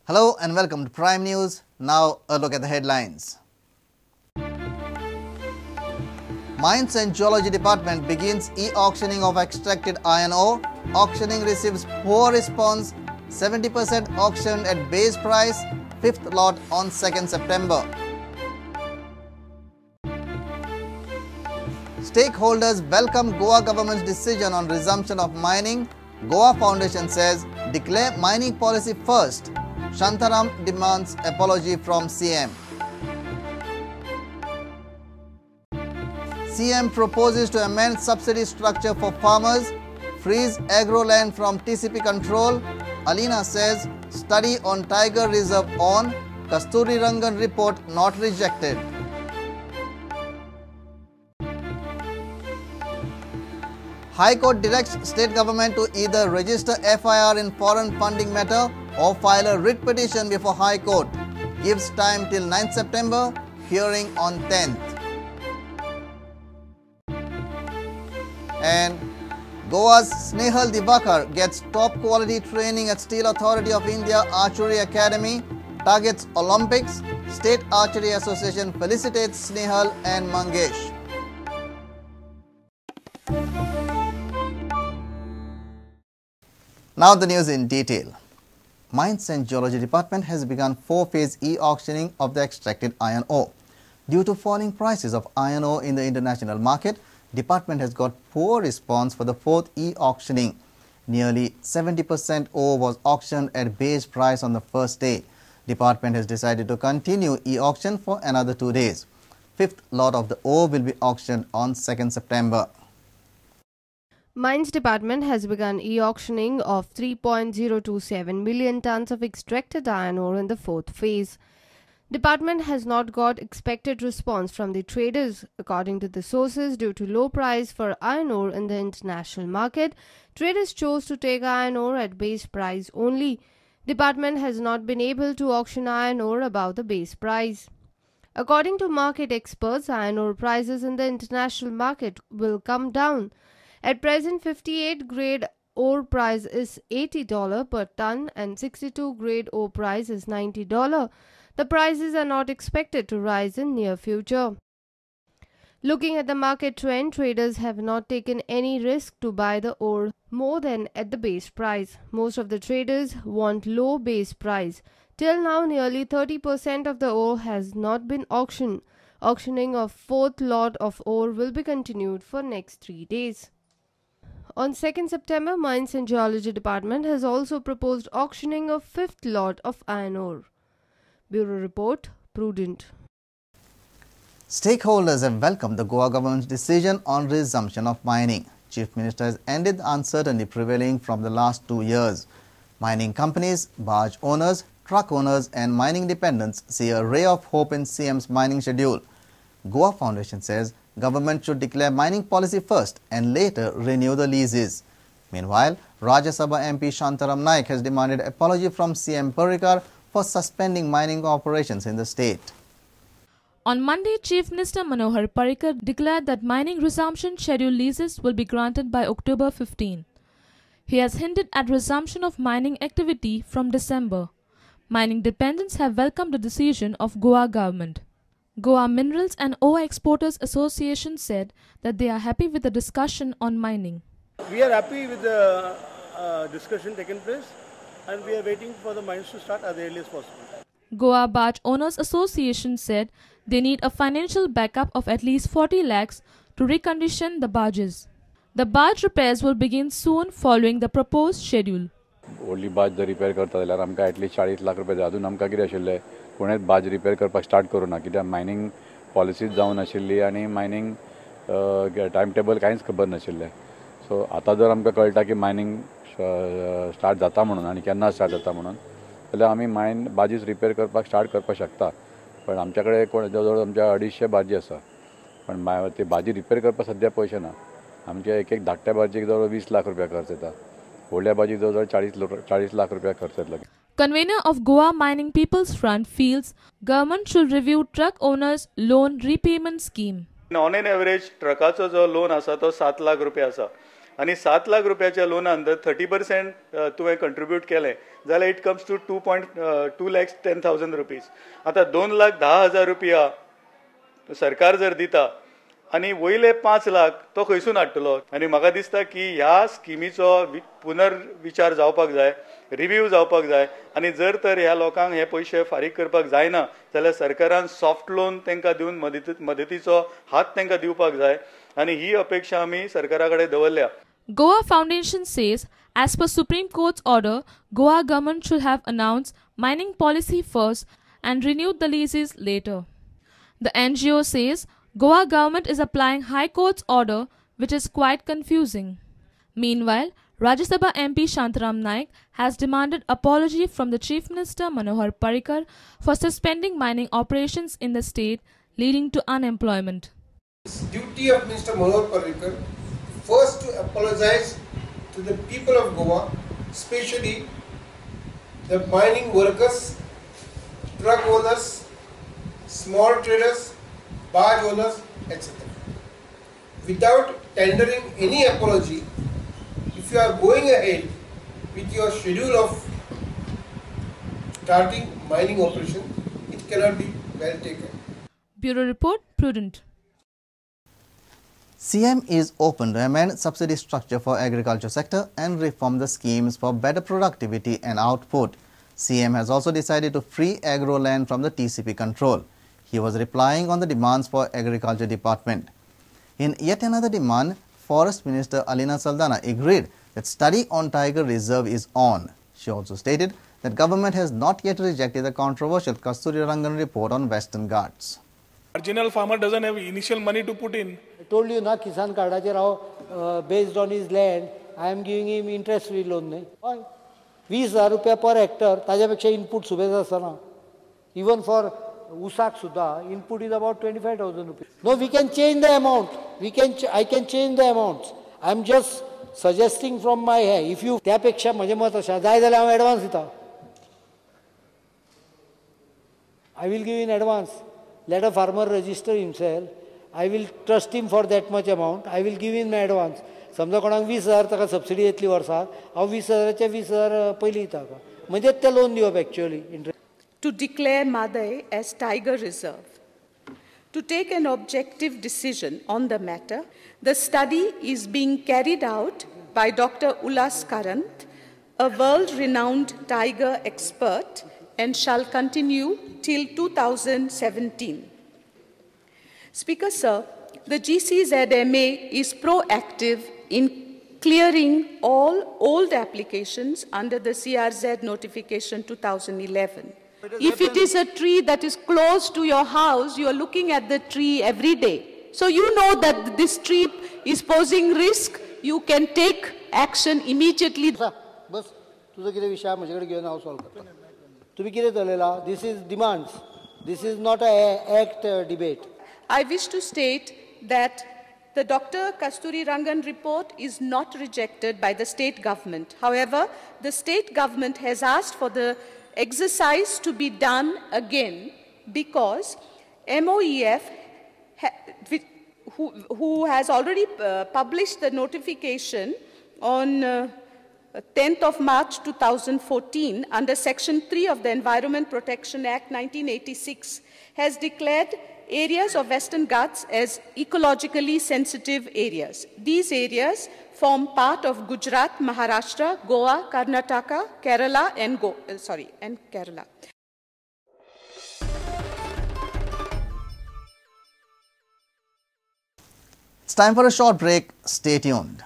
Hello and welcome to Prime News. Now a look at the headlines. Mines and Geology Department begins e-auctioning of extracted iron ore. Auctioning receives poor response. 70% auctioned at base price. Fifth lot on 2nd September. Stakeholders welcome Goa government's decision on resumption of mining. Goa Foundation says declare mining policy first. Shantaram demands apology from CM. CM proposes to amend subsidy structure for farmers, freeze agro land from TCP control. Alina says study on Tiger Reserve on, Kasturi Rangan report not rejected. High Court directs state government to either register FIR in foreign funding matter or file a writ petition before High Court. Gives time till 9th September, hearing on 10th. And Goa's Snehal Divakar gets top quality training at Steel Authority of India Archery Academy, targets Olympics. State Archery Association felicitates Snehal and Mangesh. Now the news in detail. Mines and Geology Department has begun 4-phase e-auctioning of the extracted iron ore. Due to falling prices of iron ore in the international market, Department has got poor response for the 4th e-auctioning. Nearly 70% ore was auctioned at base price on the first day. Department has decided to continue e-auction for another 2 days. Fifth lot of the ore will be auctioned on 2nd September. Mines Department has begun e-auctioning of 3.027 million tons of extracted iron ore in the 4th phase. Department has not got expected response from the traders. According to the sources, due to low price for iron ore in the international market, traders chose to take iron ore at base price only. Department has not been able to auction iron ore above the base price. According to market experts, iron ore prices in the international market will come down. At present, 58 grade ore price is $80 per ton and 62 grade ore price is $90. The prices are not expected to rise in near future. Looking at the market trend, traders have not taken any risk to buy the ore more than at the base price. Most of the traders want low base price. Till now, nearly 30% of the ore has not been auctioned. Auctioning of 4th lot of ore will be continued for next 3 days. On 2nd September, Mines and Geology Department has also proposed auctioning of 5th lot of iron ore. Bureau Report, Prudent. Stakeholders have welcomed the Goa government's decision on resumption of mining. Chief Minister has ended the uncertainty prevailing from the last 2 years. Mining companies, barge owners, truck owners and mining dependents see a ray of hope in CM's mining schedule. Goa Foundation says government should declare mining policy first and later renew the leases. Meanwhile, Rajya Sabha MP Shantaram Naik has demanded apology from CM Parrikar for suspending mining operations in the state. On Monday, Chief Minister Manohar Parrikar declared that mining resumption schedule leases will be granted by October 15. He has hinted at resumption of mining activity from December. Mining dependents have welcomed the decision of Goa government. Goa Minerals and Ore Exporters Association said that they are happy with the discussion on mining. We are happy with the discussion taken place and we are waiting for the mines to start as early as possible. Goa Barge Owners Association said they need a financial backup of at least 40 lakhs to recondition the barges. The barge repairs will begin soon following the proposed schedule. व्हडली बाज जर repair करता जाल्यार आमकां at least 40 lakh रुपया जाय. अजून आमकां कितें आशिल्लें कोणेच बाज रिपेर करपाक स्टार्ट करूं ना कित्याक मायनींग पॉलिसीज जावन आशिल्ली आनी मायनींग टायम टेबल कांयच खबर नाशिल्लें. सो आतां जर आमकां कळटा की मायनींग स्टार्ट जाता म्हणून आनी केन्ना स्टार्ट जाता म्हणून जाल्यार आमी मायन बाजीस रिपेर करपाक स्टार्ट करपाक शकता. पण आमच्या कडेन जवळ जवळ आमच्या 250 बाजी आसा पण ते बाजी रिपेर करपाक सद्या पयशे ना. आमच्या एक धाकट्या बाजीक जवळ 20 लाख रुपया खर्च येता. व्हडल्या बाजीक जवळ 40 लाख रुपया खर्च येतलो. Convener of Goa Mining People's Front feels government should review truck owners loan repayment scheme. On an average, ट्रकाचो जो लोन आसा तो 7 लाख रुपया आसा आनी 7 लाख रुपयाच्या लोनान जर 30% तुवें कंट्रिब्यूट केलें जाल्यार इट कम्स टू 2,10,000 रुपीज. आतां 2,10,000 रुपया सरकार जर दिता आनी वयले 5 लाख तो खंयसून हाडटलो. आनी म्हाका दिसता की ह्या स्किमीचो पुनर्विचार जावपाक जाय, रिव्यू जावपाक जाय. आनी जर तर ह्या लोकांक हे पयशे फारीक करपाक जायना जाल्यार सरकारान सॉफ्ट लोन तांकां दिवन मदतीचो हात तांकां दिवपाक जाय. आनी ही अपेक्षा आमी सरकारा कडेन दवरल्या. Goa Foundation says, as per Supreme Court's order, Goa government should have announced mining policy first and renewed the leases later. The NGO says Goa government is applying High Court's order, which is quite confusing. Meanwhile, Rajya Sabha MP Shantaram Naik has demanded apology from the Chief Minister Manohar Parrikar for suspending mining operations in the state, leading to unemployment. It's duty of Mr. Manohar Parrikar first to apologize to the people of Goa, especially the mining workers, truck owners, small traders, barge owners, etc. Without tendering any apology, if you are going ahead with your schedule of starting mining operation, it cannot be well taken. Bureau Report, Prudent. CM is open to amend subsidy structure for agriculture sector and reform the schemes for better productivity and output. CM has also decided to free agro land from the TCP control. He was replying on the demands for Agriculture Department. In yet another demand, Forest Minister Alina Saldana agreed that study on tiger reserve is on. She also stated that government has not yet rejected the controversial Kasturi Rangan report on Western Ghats. Marginal farmer doesn't have initial money to put in. I told you na Kisan Kardache based on his land, I am giving him interest free loan. 20,000 rupees per hectare, ताज्यापेक्षा input सुबेज असताना. Even for Usak Sudha, input is about 25,000 rupees. No, we can change the amount. I can change the amounts. I am just suggesting from my head. If you त्यापेक्षा माझे मत अशा जाय जाल्यार हांव advance दिता. I will give in advance. Let a farmer register himself. I will trust him for that much amount. I will give in my advance. समजा कोणाक 20,000 ताका सबसिडी येतली वर्साक, हांव 20,000चे 20,000 पयलीं दिता. म्हणजे ते लोन दिवप actually. To declare Madai as tiger reserve. To take an objective decision on the matter, the study is being carried out by Dr. Ullas Karant, a world-renowned tiger expert, and shall continue till 2017. Speaker Sir, the GCZMA is proactive in clearing all old applications under the CRZ notification 2011. If it is a tree that is close to your house, you are looking at the tree every day. So you know that this tree is posing risk, you can take action immediately. बस तुझा कितें विषय म्हजेकडे घेवन हांव solve करता. तुम्ही कितें धरलेला? This is demands. This is not an act debate. I wish to state that the Dr. Kasturi Rangan report is not rejected by the state government. However, the state government has asked for the exercise to be done again because MOEF, who has already published the notification on 10th of March 2014 under Section 3 of the Environment Protection Act 1986, has declared areas of Western Ghats as ecologically sensitive areas. These areas form part of Gujarat, Maharashtra, Goa, Karnataka, Kerala, and Kerala. It's time for a short break. Stay tuned.